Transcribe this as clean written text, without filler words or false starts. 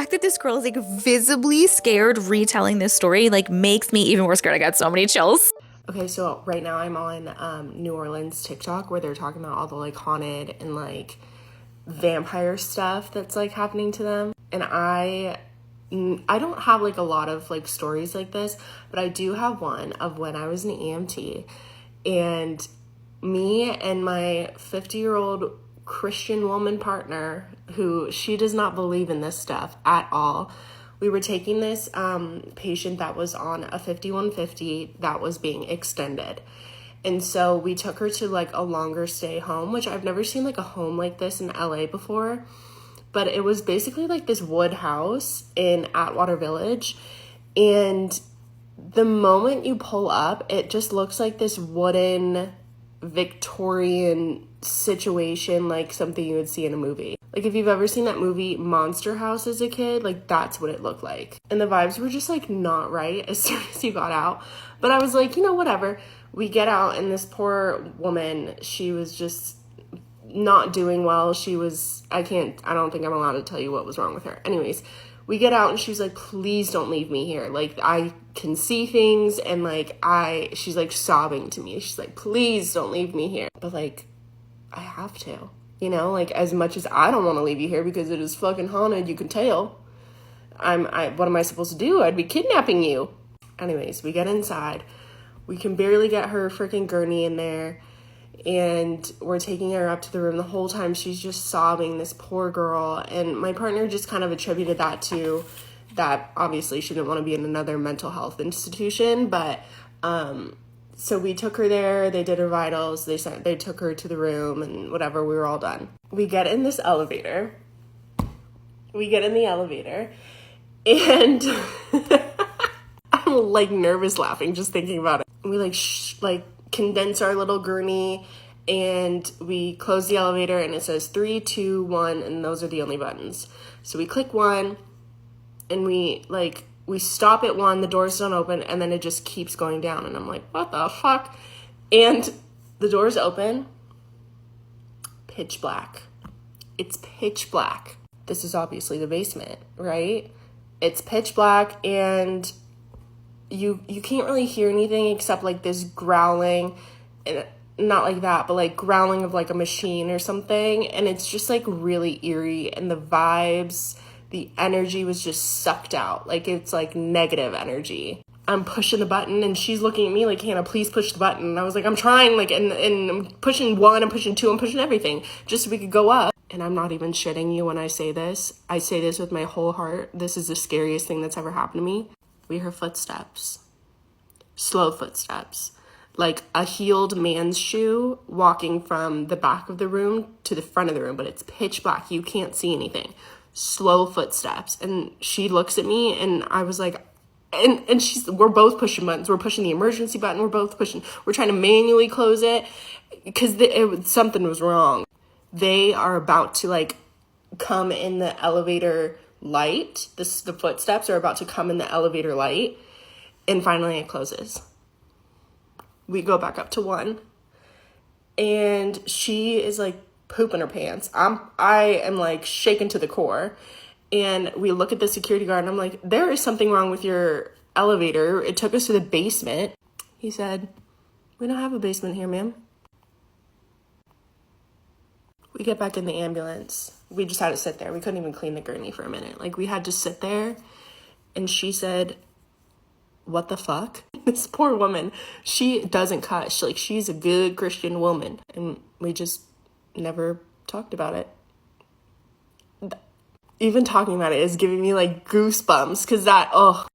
fact that this girl is like visibly scared retelling this story like makes me even more scared. I got so many chills. Okay, so right now I'm on New Orleans TikTok where they're talking about all the like haunted and like vampire stuff that's like happening to them. And I don't have like a lot of like stories like this, but I do have one of when I was an EMT, and me and my 50-year-old Christian woman partner, who she does not believe in this stuff at all. We were taking this patient that was on a 5150 that was being extended. And so we took her to like a longer stay home, which I've never seen like a home like this in LA before. But it was basically like this wood house in Atwater Village. And the moment you pull up, it just looks like this wooden Victorian situation, like something you would see in a movie. Like if you've ever seen that movie Monster House as a kid, like that's what it looked like. And the vibes were just like not right as soon as you got out. But I was like, whatever. We get out and this poor woman, she was just not doing well. I don't think I'm allowed to tell you what was wrong with her. Anyways, we get out and she's like, please don't leave me here. Like I can see things, and like she's like sobbing to me. She's like, please don't leave me here. But like, I have to, like as much as I don't want to leave you here because it is fucking haunted, you can tell. What am I supposed to do? I'd be kidnapping you. Anyways, we get inside. We can barely get her freaking gurney in there. And we're taking her up to the room. The whole time she's just sobbing, this poor girl. And my partner just kind of attributed that to that obviously she didn't want to be in another mental health institution. But so we took her there. They did her vitals. They took her to the room and whatever. We were all done. We get in this elevator. And I'm like nervous laughing just thinking about it. We like condense our little gurney and we close the elevator and it says 3, 2, 1, and those are the only buttons. So we click 1 and we stop at 1, the doors don't open, and then it just keeps going down, and I'm like, what the fuck? And the doors open. Pitch black. It's pitch black. This is obviously the basement, right? It's pitch black, and you can't really hear anything except like this growling, and not like that, but like growling of like a machine or something. And it's just like really eerie, and the vibes, the energy was just sucked out. Like it's like negative energy. I'm pushing the button and she's looking at me like, Hannah, please push the button. And I was like, I'm trying, like, and I'm pushing 1, I'm pushing 2, I'm pushing everything just so we could go up. And I'm not even shitting you when I say this. I say this with my whole heart. This is the scariest thing that's ever happened to me. We hear footsteps, slow footsteps, like a heeled man's shoe walking from the back of the room to the front of the room, but it's pitch black. You can't see anything. Slow footsteps. And she looks at me and I was like, and we're both pushing buttons. We're pushing the emergency button. We're trying to manually close it because something was wrong. They are about to like come in the elevator light. The footsteps are about to come in the elevator light, and finally it closes. We go back up to 1, and she is like pooping her pants. I am like shaken to the core, and we look at the security guard and I'm like, there is something wrong with your elevator. It took us to the basement. He said, we don't have a basement here, ma'am. We get back in the ambulance. We just had to sit there. We couldn't even clean the gurney for a minute. Like, we had to sit there. And she said, what the fuck? This poor woman, she doesn't cuss. She's a good Christian woman. And we just never talked about it. Even talking about it is giving me, like, goosebumps. Because